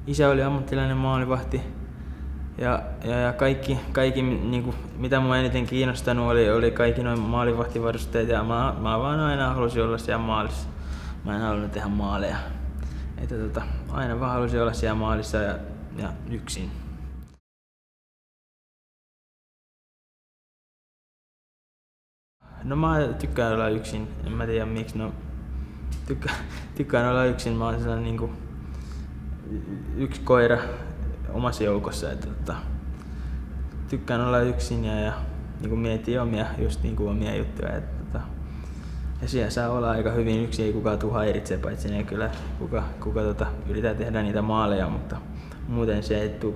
isä oli ammattilainen maalivahti ja kaikki niinku, mitä mua eniten kiinnostanut oli kaikki noin maalivahtivarusteet ja mä vaan aina halusin olla siellä maalissa. Mä en halunnut tehdä maaleja. Että aina vaan halusin olla siellä maalissa ja yksin. No mä tykkään olla yksin, en mä tiedä miksi, no tykkään olla yksin, mä oon sellainen niinku yksi koira omassa joukossa, että tykkään olla yksin ja niinku miettiä omia juttuja, ja siellä saa olla aika hyvin yksin, ei kukaan tuu häiritsee, paitsi ne kyllä kuka yrittää tehdä niitä maaleja, mutta muuten se ei tuu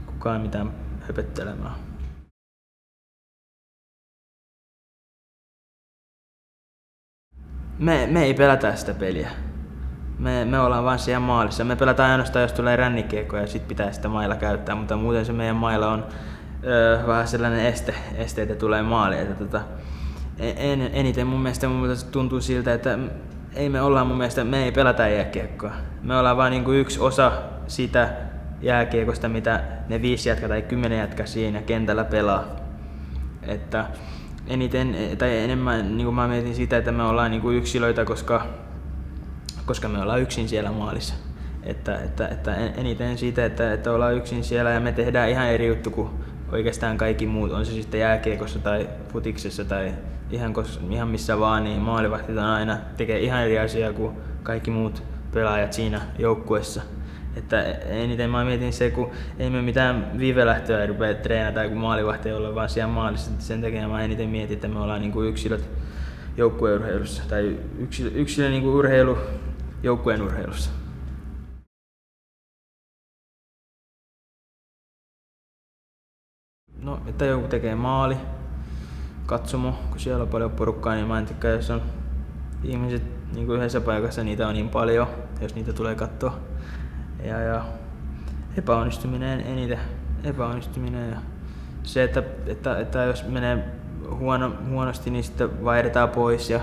kukaan mitään höpöttelemään. Me ei pelätä sitä peliä. Me ollaan vaan siellä maalissa. Me pelataan ainoastaan, jos tulee rännikiekkoja ja sit pitää sitä mailla käyttää, mutta muuten se meidän mailla on vähän sellainen esteitä tulee maaliin. Eniten mun mielestä tuntuu siltä, että me ei pelätä jääkiekkoa. Me ollaan vaan niinku yksi osa sitä jääkiekosta, mitä ne 5 jätkää tai 10 jätkää siinä kentällä pelaa. Että enemmän niin mä mietin sitä, että me ollaan niin kuin yksilöitä, koska me ollaan yksin siellä maalissa. Että eniten siitä, että ollaan yksin siellä ja me tehdään ihan eri juttu kuin oikeastaan kaikki muut. On se sitten jääkiekossa tai futiksessa tai ihan missä vaan, niin maalivahtit tekee ihan eri asiaa kuin kaikki muut pelaajat siinä joukkueessa. Että eniten mä mietin se, kun ei me mitään viivelähtöä rupea treenata, kun maalivahti ei ole vaan siellä maalissa. Sen takia mä eniten mietin, että me ollaan niinku yksilöt joukkueurheilussa tai yksilö niinku urheilu joukkueen urheilussa. No, että joku tekee maali, katsomo, kun siellä on paljon porukkaa, niin mä en tykkää, jos on ihmiset niinku yhdessä paikassa, niitä on niin paljon, jos niitä tulee katsoa. Ja epäonnistuminen eniten. Epäonnistuminen ja se, että jos menee huonosti, niin sitten vaihdetaan pois ja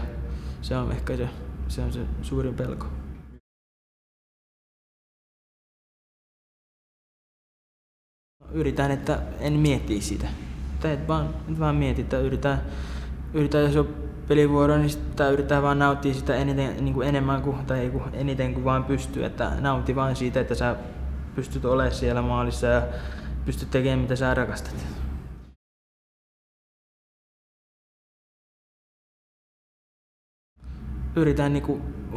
se on ehkä se suurin pelko. Yritän, että en mietti sitä. Et vaan mieti, että yritän jos on pelivuoro, niin sitten yritetään vaan nauttia sitä enemmän eniten kuin vaan pystyy. Että nauti vaan siitä, että sä pystyt olemaan siellä maalissa ja pystyt tekemään mitä sä rakastat. Yritän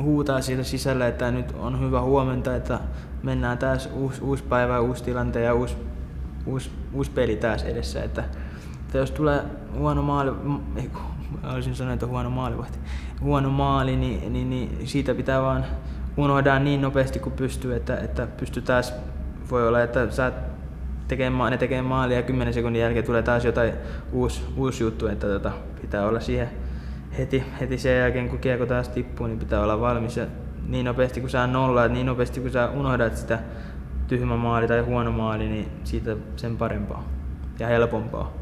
huutaa siitä sisällä, että nyt on hyvä huomenta, että mennään taas uusi päivä, uusi tilante ja uusi peli taas edessä. Että jos tulee huono maali, olisin sanonut, että huono maali, niin siitä pitää vaan unohdaan niin nopeasti kuin pystyy, että pystyy taas, voi olla, että saat ne tekee maalia ja 10 sekunnin jälkeen tulee taas jotain uusi juttu, että pitää olla siihen heti sen jälkeen, kun kiekko taas tippuu, niin pitää olla valmis ja niin nopeasti kun saa nollaa, niin nopeasti kun sä unohdat sitä tyhmä maali tai huono maali, niin siitä sen parempaa ja helpompaa.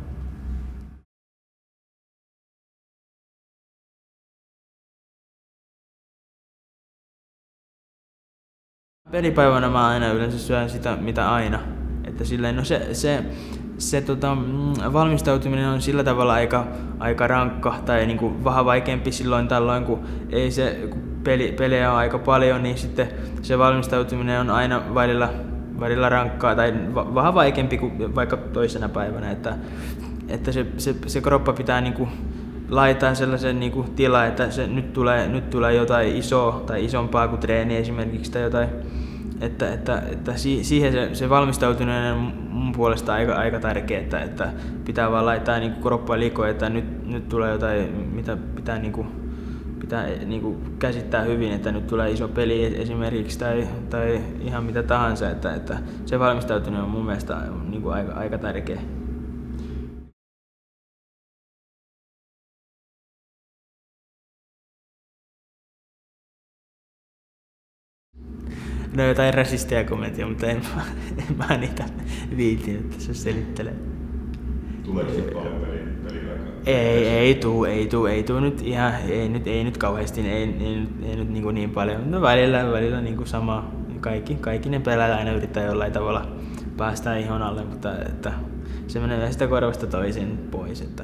Pelipäivänä mä aina yleensä syön sitä mitä aina. Että silleen, no valmistautuminen on sillä tavalla aika rankka tai niinku vähän vaikeampi silloin tällöin, kun pelejä on aika paljon, niin sitten se valmistautuminen on aina välillä rankkaa tai vähän vaikeampi kuin vaikka toisena päivänä. Että se kroppa pitää niinku laittaa sellaisen niinku tila, että nyt tulee jotain isoa tai isompaa kuin treeni esimerkiksi tai jotain. Että siihen se valmistautuminen on mun puolesta aika tärkeää, että pitää vaan laittaa niinku kroppaa likoon, että nyt tulee jotain, mitä pitää käsittää hyvin, että nyt tulee iso peli esimerkiksi tai ihan mitä tahansa, että se valmistautuminen on mun mielestä niinku aika tärkeä. No jotain rasistia kommenttia, mutta en mä niitä viitin, että se selittelee. Tuleeko se paljon peliaikaa? Ei tuu nyt ihan, ei nyt kauheasti, ei nyt niin paljon. No välillä niinku sama kaikki ne pelaajat aina yrittää jollain tavalla päästä ihon alle, mutta että se menee sitä korvasta toisin pois. Että